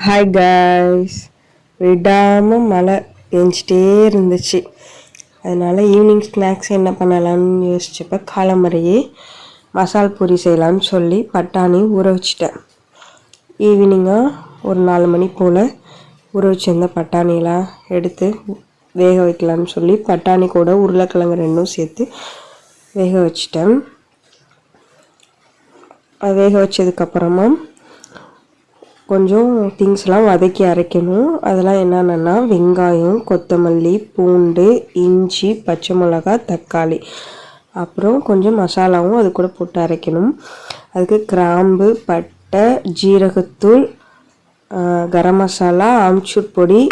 Hi guys, விடாமல் மழை பெஞ்சிட்டே இருந்துச்சு. அதனால் ஈவினிங் ஸ்நாக்ஸ் என்ன பண்ணலான்னு யோசிச்சப்போ காலம்பறையே மசால் பூரி செய்யலான்னு சொல்லி பட்டாணி ஊற வச்சிட்டேன். ஈவினிங்காக ஒரு 4 மணி போல் ஊற வச்சிருந்த பட்டாணியெலாம் எடுத்து வேக வைக்கலான்னு சொல்லி பட்டாணி கூட உருளைக்கிழங்கு ரெண்டும் சேர்த்து வேக வச்சிட்டேன். அது வேக வச்சதுக்கப்புறமா கொஞ்சம் திங்ஸ்லாம் வதக்கி அரைக்கணும். அதெல்லாம் என்னென்னா வெங்காயம், கொத்தமல்லி, பூண்டு, இஞ்சி, பச்சை மிளகாய், தக்காளி, அப்புறம் கொஞ்சம் மசாலாவும் அது கூட போட்டு அரைக்கணும். அதுக்கு கிராம்பு, பட்டை, ஜீரகத்தூள், கரம் மசாலா, ஆம்ச்சூர் பொடி,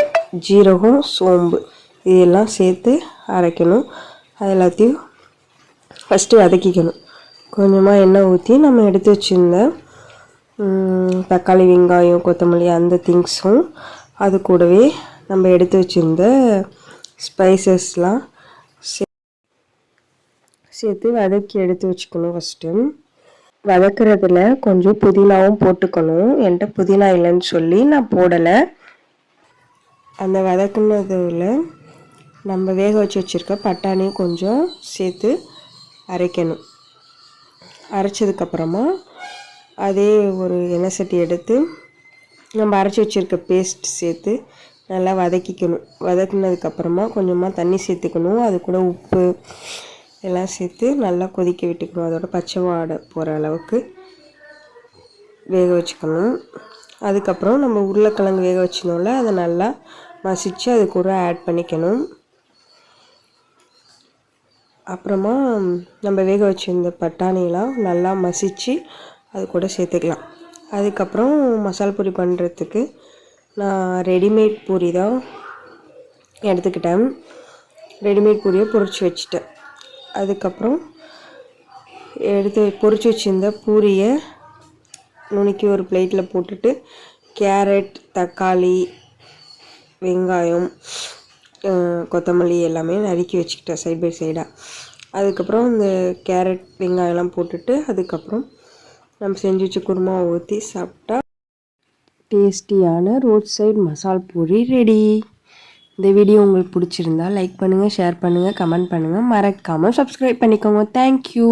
ஜீரகம், சோம்பு இதெல்லாம் சேர்த்து அரைக்கணும். அது எல்லாத்தையும் ஃபஸ்ட்டு வதக்கிக்கணும். கொஞ்சமாக எண்ணெய் ஊற்றி நம்ம எடுத்து வச்சுருந்த தக்காளி, வெங்காயம், கொத்தமல்லி அந்த திங்ஸும் அது கூடவே நம்ம எடுத்து வச்சுருந்த ஸ்பைசஸ்லாம் சேர்த்து வதக்கி எடுத்து வச்சுக்கணும். ஃபஸ்ட்டு வதக்கிறதுல கொஞ்சம் புதினாவும் போட்டுக்கணும். என்கிட்ட புதினா இல்லைன்னு சொல்லி நான் போடலை. அந்த வதக்குனதில் நம்ம வேக வச்சு வச்சுருக்க பட்டாணியும் கொஞ்சம் சேர்த்து அரைக்கணும். அரைச்சதுக்கப்புறமா அதே ஒரு எண்ணெய் சட்டி எடுத்து நம்ம அரைச்சி வச்சுருக்க பேஸ்ட் சேர்த்து நல்லா வதக்கிக்கணும். வதக்குனதுக்கப்புறமா கொஞ்சமாக தண்ணி சேர்த்துக்கணும். அது கூட உப்பு எல்லாம் சேர்த்து நல்லா கொதிக்க விட்டுக்கணும். அதோட பச்சை வாடை போகிற அளவுக்கு வேக வச்சுக்கணும். அதுக்கப்புறம் நம்ம உருளைக்கிழங்கு வேக வச்சினோம்ல அதை நல்லா மசித்து அது கூட ஆட் பண்ணிக்கணும். அப்புறமா நம்ம வேக வச்சுருந்த பட்டாணியெலாம் நல்லா மசித்து அது கூட சேர்த்துக்கலாம். அதுக்கப்புறம் மசால் பூரி பண்ணுறதுக்கு நான் ரெடிமேட் பூரி தான் எடுத்துக்கிட்டேன். ரெடிமேட் பூரியை பொரிச்சு வச்சுட்டேன். அதுக்கப்புறம் எடுத்து பொரிச்சு வச்சுருந்த பூரியை நுணுக்கி ஒரு பிளேட்டில் போட்டுட்டு கேரட், தக்காளி, வெங்காயம், கொத்தமல்லி எல்லாமே நறுக்கி வச்சுக்கிட்டேன் சைட் பை சைடாக. அதுக்கப்புறம் இந்த கேரட், வெங்காயம்லாம் போட்டுட்டு அதுக்கப்புறம் நம்ம செஞ்சு வச்ச குருமாவை ஊற்றி சாப்பிட்டா டேஸ்டியான ரோட் சைடு மசால் பூரி ரெடி. இந்த வீடியோ உங்களுக்கு பிடிச்சிருந்தா லைக் பண்ணுங்கள், ஷேர் பண்ணுங்கள், கமெண்ட் பண்ணுங்கள், மறக்காமல் சப்ஸ்கிரைப் பண்ணிக்கோங்க. தேங்க்யூ.